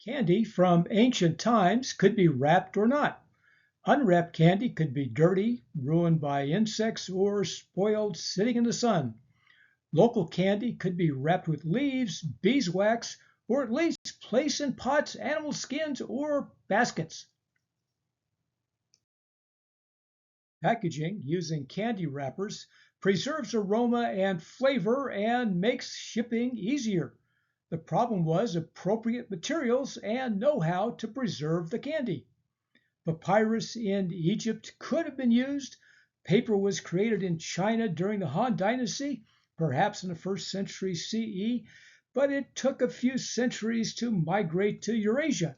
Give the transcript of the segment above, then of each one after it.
Candy from ancient times could be wrapped or not. Unwrapped candy could be dirty, ruined by insects, or spoiled sitting in the sun. Local candy could be wrapped with leaves, beeswax, or at least placed in pots, animal skins, or baskets. Packaging using candy wrappers preserves aroma and flavor and makes shipping easier. The problem was appropriate materials and know-how to preserve the candy. Papyrus in Egypt could have been used. Paper was created in China during the Han Dynasty, perhaps in the first century CE, but it took a few centuries to migrate to Eurasia.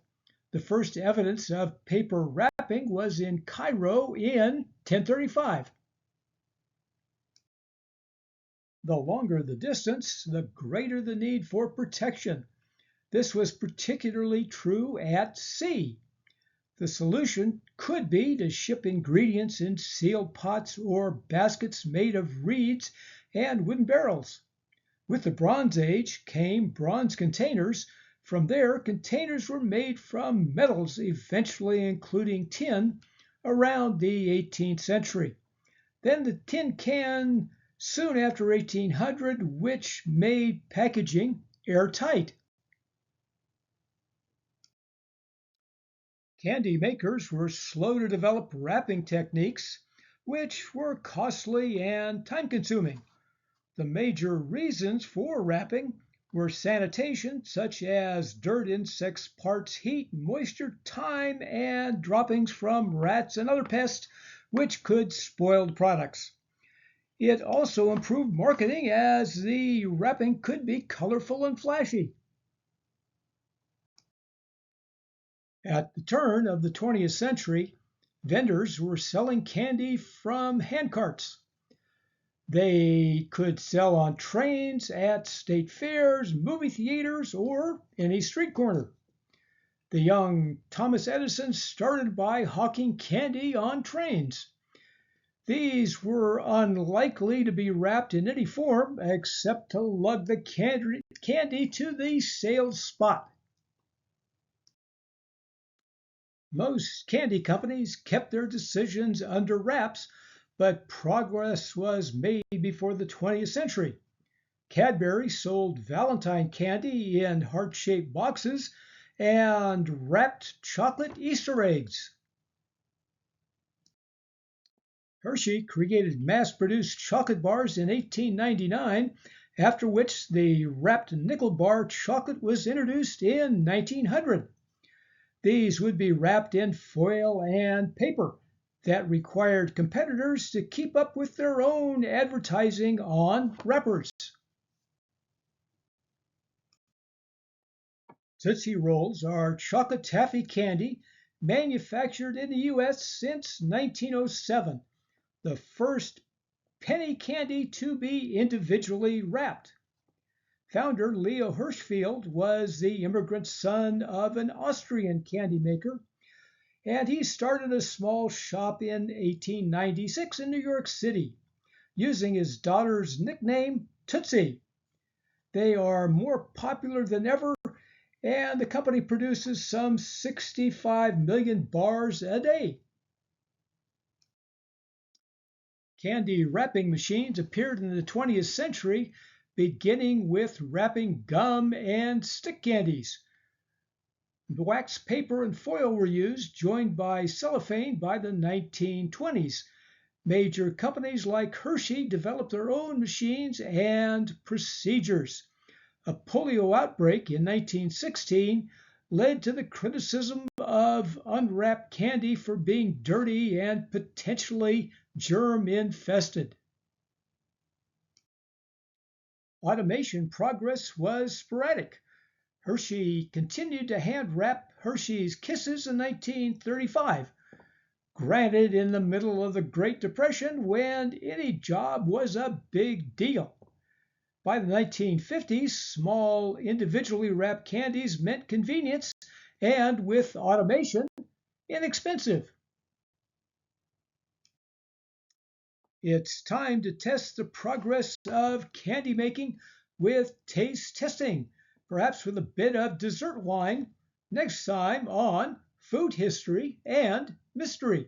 The first evidence of paper wrapping was in Cairo in 1035. The longer the distance, the greater the need for protection. This was particularly true at sea. The solution could be to ship ingredients in sealed pots or baskets made of reeds and wooden barrels. With the Bronze Age came bronze containers. From there, containers were made from metals, eventually including tin, around the 18th century. Then the tin can soon after 1800, which made packaging airtight. Candy makers were slow to develop wrapping techniques, which were costly and time-consuming. The major reasons for wrapping were sanitation, such as dirt, insects, parts, heat, moisture, time, and droppings from rats and other pests, which could spoil the products. It also improved marketing as the wrapping could be colorful and flashy. At the turn of the 20th century, vendors were selling candy from handcarts. They could sell on trains, at state fairs, movie theaters, or any street corner. The young Thomas Edison started by hawking candy on trains. These were unlikely to be wrapped in any form except to lug the candy to the sales spot. Most candy companies kept their decisions under wraps, but progress was made before the 20th century. Cadbury sold Valentine candy in heart-shaped boxes and wrapped chocolate Easter eggs. Hershey created mass-produced chocolate bars in 1899, after which the wrapped nickel bar chocolate was introduced in 1900. These would be wrapped in foil and paper. That required competitors to keep up with their own advertising on wrappers. Tootsie Rolls are chocolate taffy candy manufactured in the U.S. since 1907, the first penny candy to be individually wrapped. Founder Leo Hirschfeld was the immigrant son of an Austrian candy maker, and he started a small shop in 1896 in New York City, using his daughter's nickname, Tootsie. They are more popular than ever, and the company produces some 65 million bars a day. Candy wrapping machines appeared in the 20th century, beginning with wrapping gum and stick candies. Wax paper and foil were used, joined by cellophane by the 1920s. Major companies like Hershey developed their own machines and procedures. A polio outbreak in 1916 led to the criticism of unwrapped candy for being dirty and potentially germ-infested. Automation progress was sporadic. Hershey continued to hand wrap Hershey's Kisses in 1935, granted in the middle of the Great Depression when any job was a big deal. By the 1950s, small individually wrapped candies meant convenience and, with automation, inexpensive. It's time to test the progress of candy making with taste testing, perhaps with a bit of dessert wine. next time on Food History and Mystery.